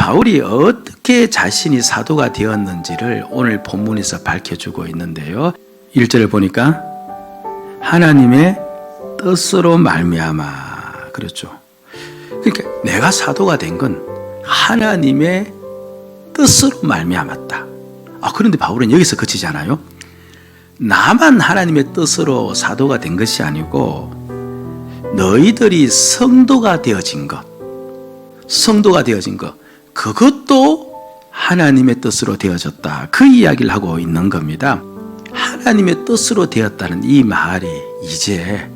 바울이 어떻게 자신이 사도가 되었는지를 오늘 본문에서 밝혀주고 있는데요. 1절을 보니까 하나님의 뜻으로 말미암아 그렇죠. 그러니까 내가 사도가 된 건 하나님의 뜻으로 말미암았다. 그런데 바울은 여기서 그치지 않아요? 나만 하나님의 뜻으로 사도가 된 것이 아니고 너희들이 성도가 되어진 것, 그것도 하나님의 뜻으로 되어졌다. 그 이야기를 하고 있는 겁니다. 하나님의 뜻으로 되었다는 이 말이 이제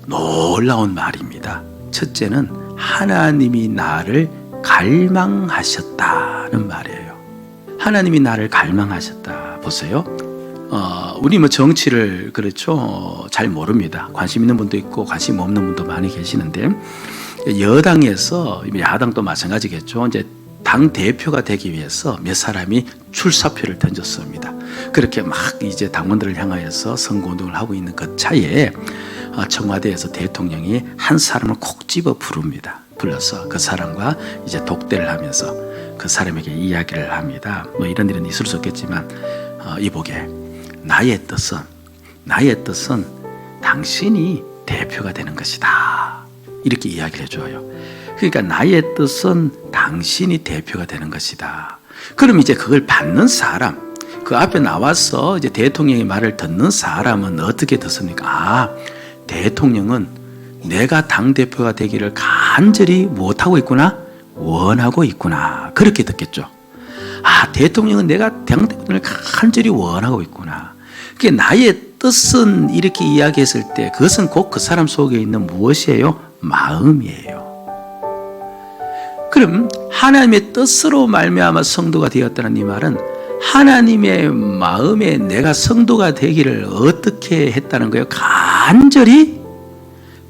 놀라운 말입니다. 첫째는 하나님이 나를 갈망하셨다는 말이에요. 하나님이 나를 갈망하셨다. 보세요. 우리 정치를 그렇죠 잘 모릅니다. 관심 있는 분도 있고 관심 없는 분도 많이 계시는데 여당에서 야당도 마찬가지겠죠. 이제 당 대표가 되기 위해서 몇 사람이 출사표를 던졌습니다. 그렇게 막 이제 당원들을 향하여서 선거운동을 하고 있는 그 차에 청와대에서 대통령이 한 사람을 콕 집어 부릅니다. 불러서 그 사람과 이제 독대를 하면서 그 사람에게 이야기를 합니다. 이런 일은 있을 수 없겠지만 이보게 나의 뜻은 당신이 대표가 되는 것이다. 이렇게 이야기를 해줘요. 그러니까 나의 뜻은 당신이 대표가 되는 것이다. 그럼 이제 그걸 받는 사람, 그 앞에 나와서 이제 대통령의 말을 듣는 사람은 어떻게 듣습니까? 대통령은 내가 당대표가 되기를 간절히 못하고 있구나? 원하고 있구나. 그렇게 듣겠죠. 대통령은 내가 당대표를 간절히 원하고 있구나. 그게 나의 뜻은 이렇게 이야기했을 때 그것은 곧 그 사람 속에 있는 무엇이에요? 마음이에요. 그럼 하나님의 뜻으로 말미암아 성도가 되었다는 이 말은 하나님의 마음에 내가 성도가 되기를 어떻게 했다는 거예요? 간절히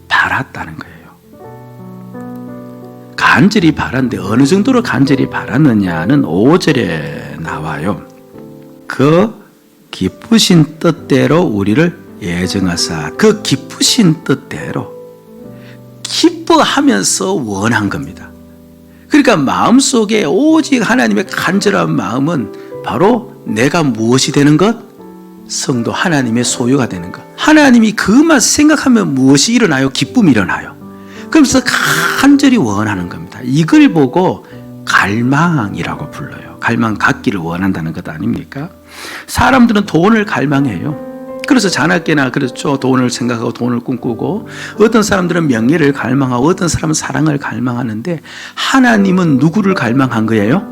바랐다는 거예요. 간절히 바랐는데 어느 정도로 간절히 바랐느냐는 5절에 나와요. 그 기쁘신 뜻대로 우리를 예정하사, 그 기쁘신 뜻대로 기뻐하면서 원한 겁니다. 그러니까 마음속에 오직 하나님의 간절한 마음은 바로 내가 무엇이 되는 것? 성도 하나님의 소유가 되는 것. 하나님이 그것만 생각하면 무엇이 일어나요? 기쁨이 일어나요. 그러면서 간절히 원하는 겁니다. 이걸 보고 갈망이라고 불러요. 갈망 갖기를 원한다는 것 아닙니까? 사람들은 돈을 갈망해요. 그래서 자나깨나 그렇죠. 돈을 생각하고 돈을 꿈꾸고, 어떤 사람들은 명예를 갈망하고 어떤 사람은 사랑을 갈망하는데 하나님은 누구를 갈망한 거예요?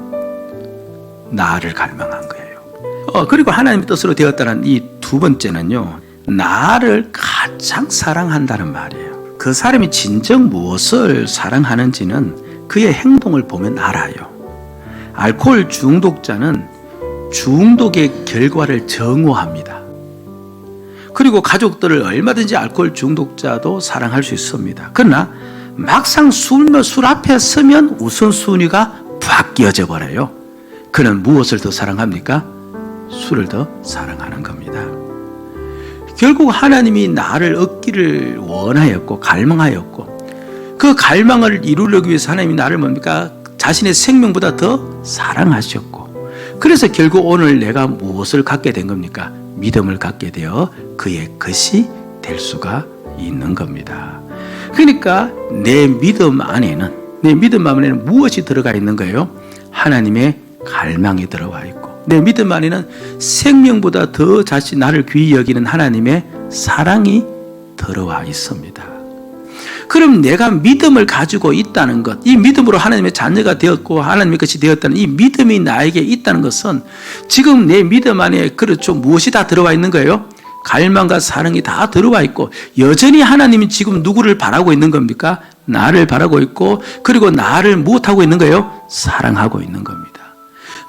나를 갈망한 거예요. 그리고 하나님의 뜻으로 되었다는 이 두 번째는요, 나를 가장 사랑한다는 말이에요. 그 사람이 진정 무엇을 사랑하는지는 그의 행동을 보면 알아요. 알코올 중독자는 중독의 결과를 정오합니다. 그리고 가족들을 얼마든지 알코올 중독자도 사랑할 수 있습니다. 그러나 막상 술 앞에 서면 우선순위가 바뀌어져 버려요. 그는 무엇을 더 사랑합니까? 술을 더 사랑하는 겁니다. 결국 하나님이 나를 얻기를 원하였고 갈망하였고, 그 갈망을 이루려기 위해서 하나님이 나를 뭡니까? 자신의 생명보다 더 사랑하셨고, 그래서 결국 오늘 내가 무엇을 갖게 된 겁니까? 믿음을 갖게 되어 그의 것이 될 수가 있는 겁니다. 그러니까 내 믿음 안에는 무엇이 들어가 있는 거예요? 하나님의 갈망이 들어와 있고, 내 믿음 안에는 생명보다 더 나를 귀히 여기는 하나님의 사랑이 들어와 있습니다. 그럼 내가 믿음을 가지고 있다는 것, 이 믿음으로 하나님의 자녀가 되었고 하나님의 것이 되었다는 이 믿음이 나에게 있다는 것은 지금 내 믿음 안에 그렇죠, 무엇이 다 들어와 있는 거예요? 갈망과 사랑이 다 들어와 있고, 여전히 하나님이 지금 누구를 바라고 있는 겁니까? 나를 바라고 있고, 그리고 나를 무엇하고 있는 거예요? 사랑하고 있는 겁니다.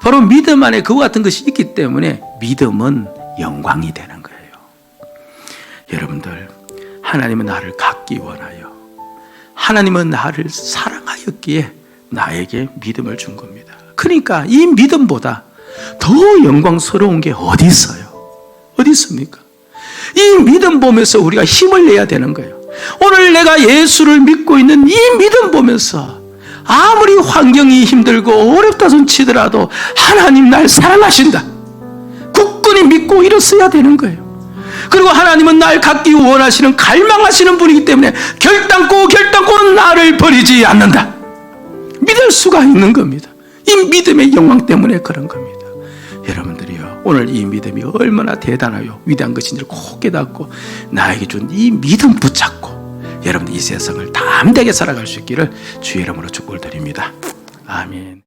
바로 믿음 안에 그와 같은 것이 있기 때문에 믿음은 영광이 되는 거예요. 여러분들, 하나님은 나를 갖기 원하여, 하나님은 나를 사랑하였기에 나에게 믿음을 준 겁니다. 그러니까 이 믿음보다 더 영광스러운 게 어디 있어요? 어디 있습니까? 이 믿음 보면서 우리가 힘을 내야 되는 거예요. 오늘 내가 예수를 믿고 있는 이 믿음 보면서 아무리 환경이 힘들고 어렵다 손 치더라도 하나님 날 사랑하신다. 굳건히 믿고 일어서야 되는 거예요. 그리고 하나님은 날 갖기 원하시는, 갈망하시는 분이기 때문에 결단코 나를 버리지 않는다. 믿을 수가 있는 겁니다. 이 믿음의 영광 때문에 그런 겁니다. 여러분들이요, 오늘 이 믿음이 얼마나 대단하요 위대한 것인지를 꼭 깨닫고 나에게 준 이 믿음 붙잡고 여러분들 이 세상을 담대하게 살아갈 수 있기를 주의 이름으로 축복을 드립니다. 아멘.